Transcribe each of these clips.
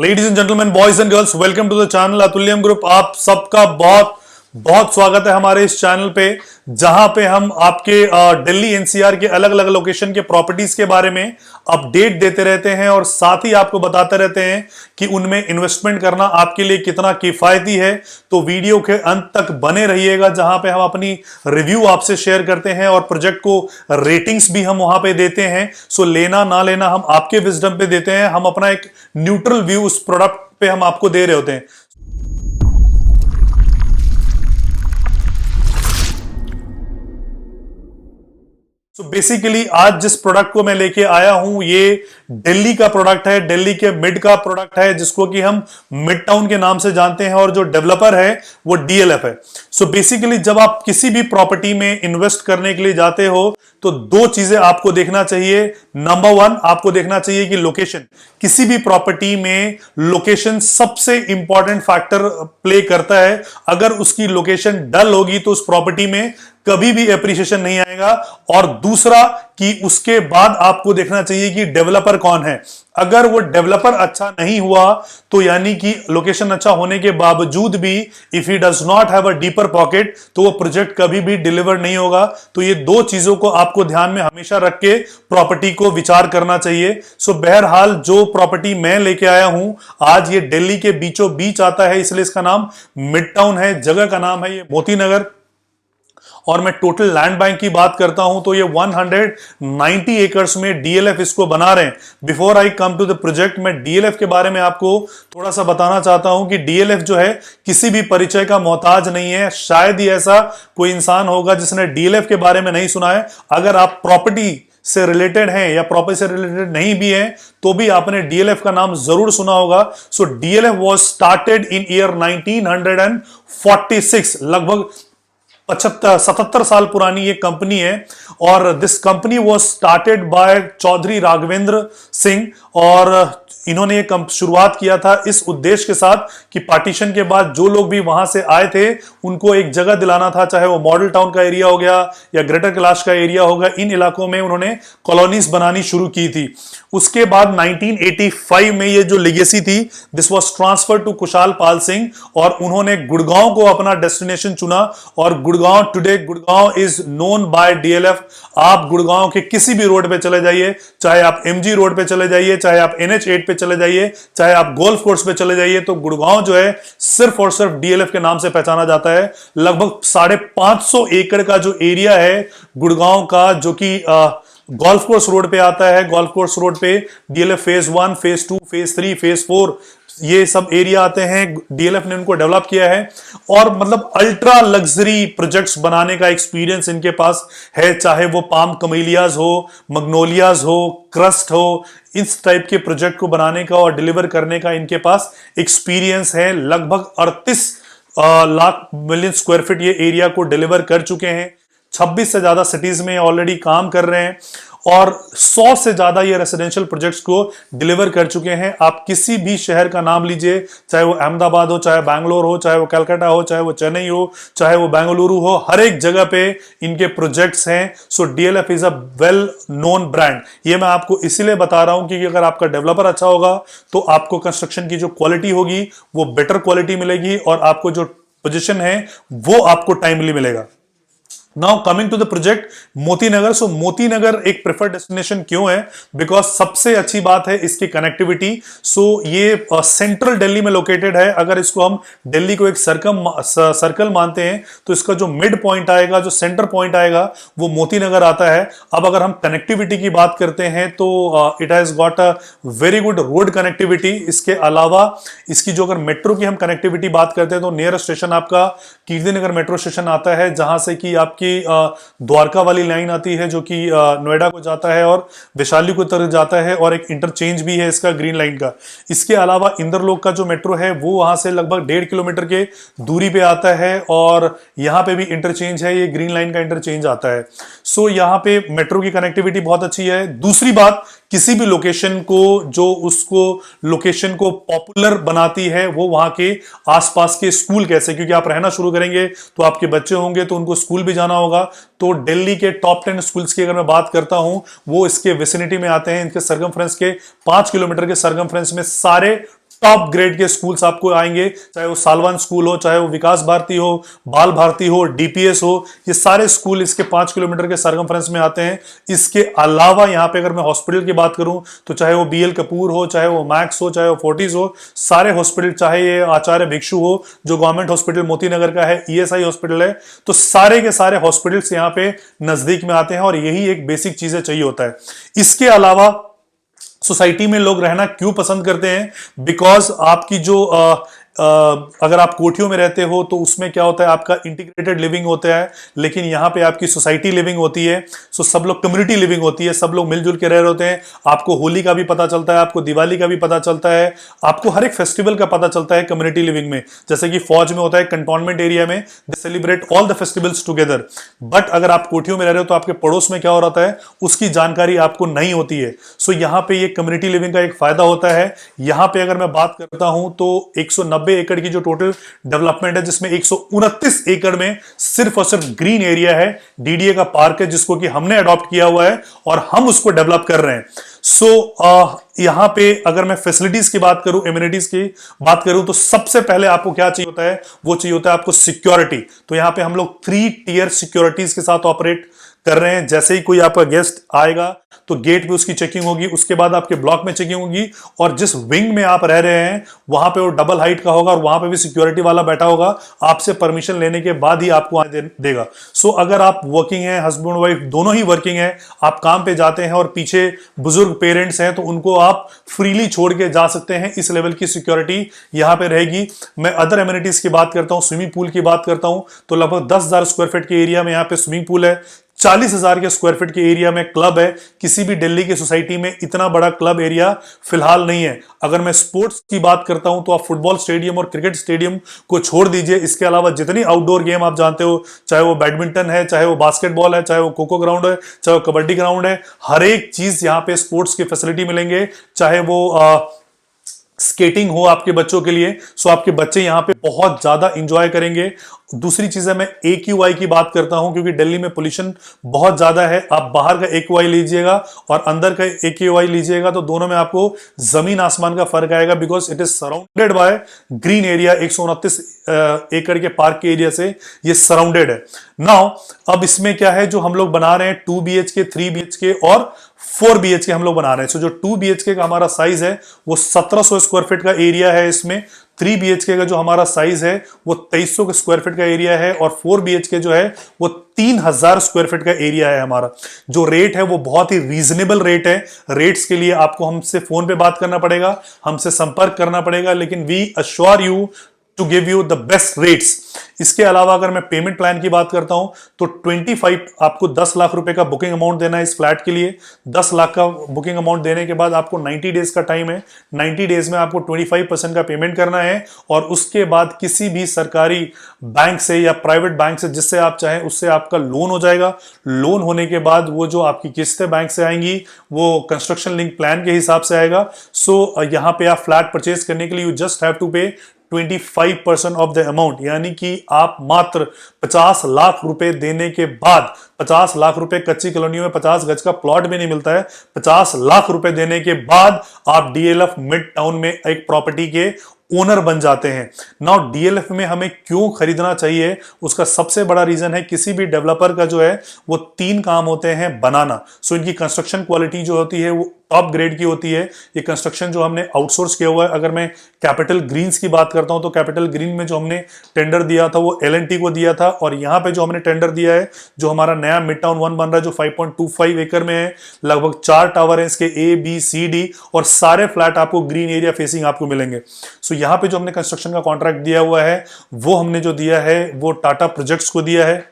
Ladies and gentleman, boys and girls, welcome to the channel Atulyam group. आप सबका बहुत बहुत स्वागत है हमारे इस चैनल पे, जहां पे हम आपके दिल्ली एनसीआर के अलग अलग लोकेशन के प्रॉपर्टीज के बारे में अपडेट देते रहते हैं और साथ ही आपको बताते रहते हैं कि उनमें इन्वेस्टमेंट करना आपके लिए कितना किफायती है। तो वीडियो के अंत तक बने रहिएगा, जहां पे हम अपनी रिव्यू आपसे शेयर करते हैं और प्रोजेक्ट को रेटिंग्स भी हम वहां पे देते हैं। सो लेना ना लेना हम आपके विजडम पे देते हैं, हम अपना एक न्यूट्रल व्यू उस प्रोडक्ट पे हम आपको दे रहे होते हैं। तो बेसिकली आज जिस प्रोडक्ट को मैं लेके आया हूं, ये दिल्ली का प्रोडक्ट है, दिल्ली के मिड का प्रोडक्ट है, जिसको कि हम मिड टाउन के नाम से जानते हैं और जो डेवलपर है वो डीएलएफ है। सो बेसिकली जब आप किसी भी प्रॉपर्टी में इन्वेस्ट करने के लिए जाते हो तो दो चीजें आपको देखना चाहिए। नंबर वन, आपको देखना चाहिए कि लोकेशन, किसी भी प्रॉपर्टी में लोकेशन सबसे इंपॉर्टेंट फैक्टर प्ले करता है। अगर उसकी लोकेशन डल होगी तो उस प्रॉपर्टी में कभी भी एप्रिसिएशन नहीं आएगा। और दूसरा कि उसके बाद आपको देखना चाहिए कि डेवलपर कौन है। अगर वो डेवलपर अच्छा नहीं हुआ तो यानी कि लोकेशन अच्छा होने के बावजूद भी if he does not have a deeper pocket, तो वो प्रोजेक्ट कभी भी डिलीवर नहीं होगा। तो ये दो चीजों को आपको ध्यान में हमेशा रख के प्रॉपर्टी को विचार करना चाहिए। सो बहरहाल जो प्रॉपर्टी मैं लेके आया हूं आज, ये दिल्ली के बीचों बीच आता है, इसलिए इसका नाम मिड टाउन है। जगह का नाम है ये मोती नगर। और मैं टोटल लैंड बैंक की बात करता हूं तो ये 190 एकर्स में डीएलएफ इसको बना रहे हैं। Before I come to the project, मैं डीएलएफ के बारे में आपको थोड़ा सा बताना चाहता हूं कि डीएलएफ जो है किसी भी परिचय का मोहताज नहीं है। शायद ही ऐसा कोई इंसान होगा जिसने डीएलएफ के बारे में नहीं सुना है। अगर आप प्रॉपर्टी से रिलेटेड हैं या प्रॉपर्टी से रिलेटेड नहीं भी हैं तो भी आपने डीएलएफ का नाम जरूर सुना होगा। So DLF was started in year 1946, लगभग 77 साल पुरानी ये कंपनी है। और this company was started by Chaudhary Raghavendra Singh, और इन्होंने ये शुरुआत किया था इस उद्देश्य के साथ कि पार्टीशन के बाद जो लोग भी वहां से आए थे उनको एक जगह दिलाना था, चाहे वो मॉडल टाउन का एरिया हो गया या ग्रेटर कैलाश का एरिया होगा। इन इलाकों में उन्होंने कॉलोनीज बनानी शुरू की थी। उसके बाद 1985 में ये जो लेगेसी थी, this was transfer to Kushal Pal Singh, और उन्होंने गुड़गांव को अपना डेस्टिनेशन चुना। और Gurgaon, today Gurgaon is known by DLF. आप गुड़गांव के किसी भी रोड पे चले जाइए, चाहे आप एमजी रोड पे चले जाइए, चाहे आप NH8 पे चले जाइए, चाहे आप गोल्फ कोर्स पे चले जाइए, तो गुड़गांव जो है सिर्फ और सिर्फ डीएलएफ के नाम से पहचाना जाता है। लगभग 550 एकड़ का जो एरिया है गुड़गांव का, जो कि गोल्फ कोर्स रोड पे आता है। गोल्फ कोर्स रोड पे DLF phase 1, phase 2, phase 3, phase 4 ये सब एरिया आते हैं। डीएलएफ ने उनको डेवलप किया है और मतलब अल्ट्रा लग्जरी प्रोजेक्ट्स बनाने का एक्सपीरियंस इनके पास है। चाहे वो पाम कमेलियाज हो, मग्नोलियाज हो, क्रस्ट हो, इस टाइप के प्रोजेक्ट को बनाने का और डिलीवर करने का इनके पास एक्सपीरियंस है। लगभग 38 लाख मिलियन स्क्वायर फीट ये एरिया को डिलीवर कर चुके हैं। 26 से ज्यादा सिटीज में ऑलरेडी काम कर रहे हैं और 100 से ज्यादा ये रेसिडेंशियल प्रोजेक्ट्स को डिलीवर कर चुके हैं। आप किसी भी शहर का नाम लीजिए, चाहे वो अहमदाबाद हो, चाहे बैंगलोर हो, चाहे वो कलकत्ता हो, चाहे वो चेन्नई हो, चाहे वो बेंगलुरु हो, हर एक जगह पे इनके प्रोजेक्ट्स हैं। So DLF is a well known brand. ये मैं आपको इसीलिए बता रहा हूं क्योंकि अगर आपका डेवलपर अच्छा होगा तो आपको कंस्ट्रक्शन की जो क्वालिटी होगी वो बेटर क्वालिटी मिलेगी और आपको जो पोजीशन है वो आपको टाइमली मिलेगा। Now coming to the project Moti Nagar. सो मोती नगर एक प्रेफर्ड डेस्टिनेशन क्यों है? बिकॉज सबसे अच्छी बात है इसकी कनेक्टिविटी। सो ये सेंट्रल दिल्ली में लोकेटेड है। अगर इसको हम दिल्ली को एक सर्कल मानते हैं तो इसका जो मिड पॉइंट आएगा, जो सेंटर पॉइंट आएगा, वो मोती नगर आता है। अब अगर हम कनेक्टिविटी की बात करते हैं तो it has got a very good road connectivity. इसके अलावा इसकी जो अगर मेट्रो की हम कनेक्टिविटी बात करते हैं तो नियर स्टेशन आपका कीर्तिनगर मेट्रो स्टेशन आता है, जहां से कि आपकी द्वारका वाली लाइन आती है जो कि नोएडा को जाता है और वैशाली को तरफ जाता है, और एक इंटरचेंज भी है इसका ग्रीन लाइन का। इसके अलावा इंदरलोक का जो मेट्रो है वो वहां से लगभग 1.5 किलोमीटर के दूरी पे आता है और यहां पे भी इंटरचेंज है, ये ग्रीन लाइन का इंटरचेंज आता है। सो यहां पे मेट्रो की कनेक्टिविटी बहुत अच्छी है। दूसरी बात, किसी भी लोकेशन को जो उसको लोकेशन को पॉपुलर बनाती है वो वहां के आसपास के स्कूल कैसे, क्योंकि आप रहना शुरू करेंगे तो आपके बच्चे होंगे तो उनको स्कूल भी जाना होगा। तो दिल्ली के टॉप 10 स्कूल्स की अगर मैं बात करता हूं वो इसके विसिनिटी में आते हैं। इनके सरकमफ्रेंस के 5 किलोमीटर के सरकमफ्रेंस में सारे टॉप ग्रेड के स्कूल्स आपको आएंगे, चाहे वो सालवान स्कूल हो, चाहे वो विकास भारती हो, बाल भारती हो, डीपीएस हो, ये सारे स्कूल इसके 5 किलोमीटर के सरकमफ्रेंस में आते हैं। इसके अलावा यहाँ पे अगर मैं हॉस्पिटल की बात करूं तो चाहे वो बीएल कपूर हो, चाहे वो मैक्स हो, चाहे वो फोर्टिस हो, सारे हॉस्पिटल, चाहे ये आचार्य भिक्षु हो जो गवर्नमेंट हॉस्पिटल मोती नगर का है, ईएसआई हॉस्पिटल है, तो सारे के सारे हॉस्पिटल्स यहाँ पे नजदीक में आते हैं और यही एक बेसिक चीजें चाहिए होता है। इसके अलावा सोसाइटी में लोग रहना क्यों पसंद करते हैं? बिकॉज आपकी जो अगर आप कोठियों में रहते हो तो उसमें क्या होता है, आपका इंटीग्रेटेड लिविंग होता है, लेकिन यहाँ पे आपकी सोसाइटी लिविंग होती है। सो सब लोग कम्युनिटी लिविंग होती है, सब लोग मिलजुल के रह रहे होते हैं। आपको होली का भी पता चलता है, आपको दिवाली का भी पता चलता है, आपको हर एक फेस्टिवल का पता चलता है कम्युनिटी लिविंग में। जैसे कि फौज में होता है, कंटोनमेंट एरिया में दे celebrate all the festivals together. But अगर आप कोठियों में रह रहे हो तो आपके पड़ोस में क्या हो रहा है उसकी जानकारी आपको नहीं होती है। सो यहाँ पे ये कम्युनिटी लिविंग का एक फायदा होता है। यहाँ पे अगर मैं बात करता हूं तो 190 एकड़ की जो टोटल डेवलपमेंट है, जिसमें 129 एकड़ में सिर्फ और सिर्फ ग्रीन एरिया है, डीडीए का पार्क है, जिसको कि हमने अडॉप्ट किया हुआ है और हम उसको डेवलप कर रहे हैं। यहां पे अगर मैं फैसिलिटीज की बात करूं, एमिनिटीज की बात करूं, तो सबसे पहले आपको क्या चाहिए होता है, वो चाहिए होता है आपको सिक्योरिटी। तो यहां पे हम लोग 3 टियर सिक्योरिटीज के साथ ऑपरेट कर रहे हैं। जैसे ही कोई आपका गेस्ट आएगा तो गेट पे उसकी चेकिंग होगी, उसके बाद आपके ब्लॉक में चेकिंग होगी, और जिस विंग में आप रह रहे हैं वहां पे वो डबल हाइट का होगा और वहां पे भी सिक्योरिटी वाला बैठा होगा, आपसे परमिशन लेने के बाद ही आपको आने देगा। सो अगर आप वर्किंग है, हस्बैंड वाइफ दोनों ही वर्किंग है, आप काम पे जाते हैं और पीछे बुजुर्ग पेरेंट्स हैं, तो उनको आप फ्रीली छोड़ के जा सकते हैं। इस लेवल की सिक्योरिटी यहां पे रहेगी। मैं अदर एमिनिटीज की बात करता हूं, स्विमिंग पूल की बात करता हूं, तो लगभग 10,000 स्क्वायर फीट के एरिया में यहां पे स्विमिंग पूल है। 40,000 के स्क्वायर फीट के एरिया में क्लब है। किसी भी दिल्ली की सोसाइटी में इतना बड़ा क्लब एरिया फिलहाल नहीं है। अगर मैं स्पोर्ट्स की बात करता हूं तो आप फुटबॉल स्टेडियम और क्रिकेट स्टेडियम को छोड़ दीजिए, इसके अलावा जितनी आउटडोर गेम आप जानते हो, चाहे वो बैडमिंटन है, चाहे वो बास्केटबॉल है, चाहे वो खो खो ग्राउंड है, चाहे वो कबड्डी ग्राउंड है, हर एक चीज यहां पे स्पोर्ट्स की फैसिलिटी मिलेंगे। चाहे वो स्केटिंग हो आपके बच्चों के लिए, सो आपके बच्चे यहां पे बहुत ज्यादा इंजॉय करेंगे। दूसरी चीज है, मैं AQI की बात करता हूं क्योंकि दिल्ली में पोल्यूशन बहुत ज्यादा है। आप बाहर का AQI लीजिएगा और अंदर का AQI लीजिएगा तो दोनों में आपको जमीन आसमान का फर्क आएगा, because it is surrounded by green area. 129 एकड़ के पार्क के एरिया से ये सराउंडेड है। नाउ अब इसमें क्या है, जो हम लोग बना रहे हैं 2 BHK, 3 BHK और 4 BHK हम लोग बना रहे हैं। सो जो 2 BHK का हमारा साइज है वो 1700 स्क्वायर फीट का एरिया है। इसमें 3 BHK का जो हमारा साइज है वो 2300 स्क्वायर फीट का एरिया है, और 4 BHK जो है वो 3000 स्क्वायर फीट का एरिया है हमारा। जो रेट है वो बहुत ही रीजनेबल रेट है। रेट्स के लिए आपको हमसे फोन पे बात करना पड़ेगा, हमसे संपर्क करना पड़ेगा, लेकिन we assure you to give you the best rates. इसके अलावा अगर मैं पेमेंट प्लान की बात करता हूं तो 25 आपको 10 लाख रुपए का बुकिंग अमाउंट देना है इस फ्लैट के लिए। 10 लाख का बुकिंग अमाउंट देने के बाद आपको 90 डेज का टाइम है। 90 डेज में आपको 25% का पेमेंट करना है, और उसके बाद किसी भी सरकारी बैंक से या प्राइवेट बैंक से, जिससे आप चाहें उससे आपका लोन हो जाएगा। लोन होने के बाद वो जो आपकी किस्तें बैंक से आएंगी वो कंस्ट्रक्शन लिंक प्लान के हिसाब से आएगा। सो यहां पे आप फ्लैट परचेज करने के लिए यू जस्ट हैव टू पे 25% ऑफ द अमाउंट, यानी कि आप मात्र 50 लाख रुपए देने के बाद, 50 लाख रुपए कच्ची कॉलोनियों में 50 गज का प्लॉट भी नहीं मिलता है, 50 लाख रुपए देने के बाद आप DLF मिड टाउन में एक प्रॉपर्टी के ओनर बन जाते हैं। नाउ DLF में हमें क्यों खरीदना चाहिए, उसका सबसे बड़ा रीजन है, किसी भी डेवलपर का जो है वो 3 काम होते हैं बनाना। सो इनकी कंस्ट्रक्शन क्वालिटी जो होती है वो टॉप ग्रेड की होती है। ये कंस्ट्रक्शन जो हमने आउटसोर्स किया हुआ है। अगर मैं कैपिटल ग्रीन्स की बात करता हूं तो कैपिटल ग्रीन में जो हमने टेंडर दिया था वो L&T को दिया था, और यहां पे जो हमने टेंडर दिया है, जो हमारा नया मिड टाउन 1 बन रहा है जो 5.25 एकड़ में है, लगभग 4 टावर है इसके A, B, C, D, और सारे फ्लैट आपको ग्रीन एरिया फेसिंग आपको मिलेंगे। सो यहां पे जो हमने कंस्ट्रक्शन का कॉन्ट्रैक्ट दिया हुआ है वो हमने जो दिया है वो टाटा प्रोजेक्ट्स को दिया है।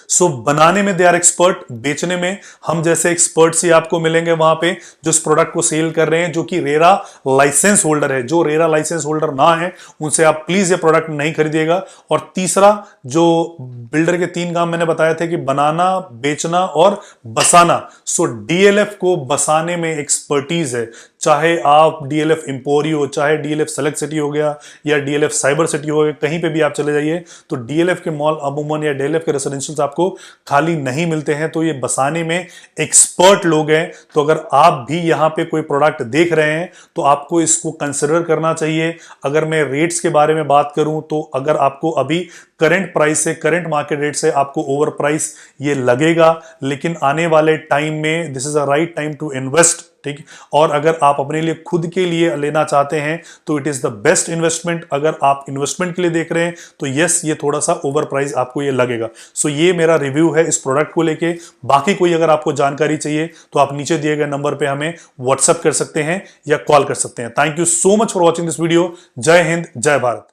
सो बनाने में दे आर एक्सपर्ट, बेचने में हम जैसे एक्सपर्ट्स ही आपको मिलेंगे वहां पे जो इस प्रोडक्ट को सेल कर रहे हैं, जो कि रेरा लाइसेंस होल्डर है। जो रेरा लाइसेंस होल्डर ना है उनसे आप प्लीज ये प्रोडक्ट नहीं खरीदिएगा। और तीसरा, जो बिल्डर के 3 काम मैंने बताए थे कि बनाना, बेचना और बसाना, सो DLF को बसाने में एक्सपर्टीज है। चाहे आप डीएलएफ एम्पोरियो, चाहे डीएलएफ सेलेक्ट सिटी हो गया या डीएलएफ साइबर सिटी हो गया, कहीं पे भी आप चले जाइए तो डीएलएफ के मॉल अमूमन या डीएलएफ के रेसिडेंशियल्स आपको खाली नहीं मिलते हैं। तो ये बसाने में एक्सपर्ट लोग हैं। तो अगर आप भी यहां पे कोई प्रोडक्ट देख रहे हैं तो आपको इसको कंसिडर करना चाहिए। अगर मैं रेट्स के बारे में बात करूं तो अगर आपको अभी करंट प्राइस से, करंट मार्केट रेट से आपको ओवर प्राइस ये लगेगा, लेकिन आने वाले टाइम में this is a right time to invest. ठीक। और अगर आप अपने लिए खुद के लिए लेना चाहते हैं तो it is the best investment. अगर आप इन्वेस्टमेंट के लिए देख रहे हैं तो यस, ये थोड़ा सा ओवर प्राइस आपको ये लगेगा। सो ये मेरा रिव्यू है इस प्रोडक्ट को लेके। बाकी कोई अगर आपको जानकारी चाहिए तो आप नीचे दिए गए नंबर पे हमें व्हाट्सएप कर सकते हैं या कॉल कर सकते हैं। Thank you so much for watching this video. जय हिंद, जय भारत।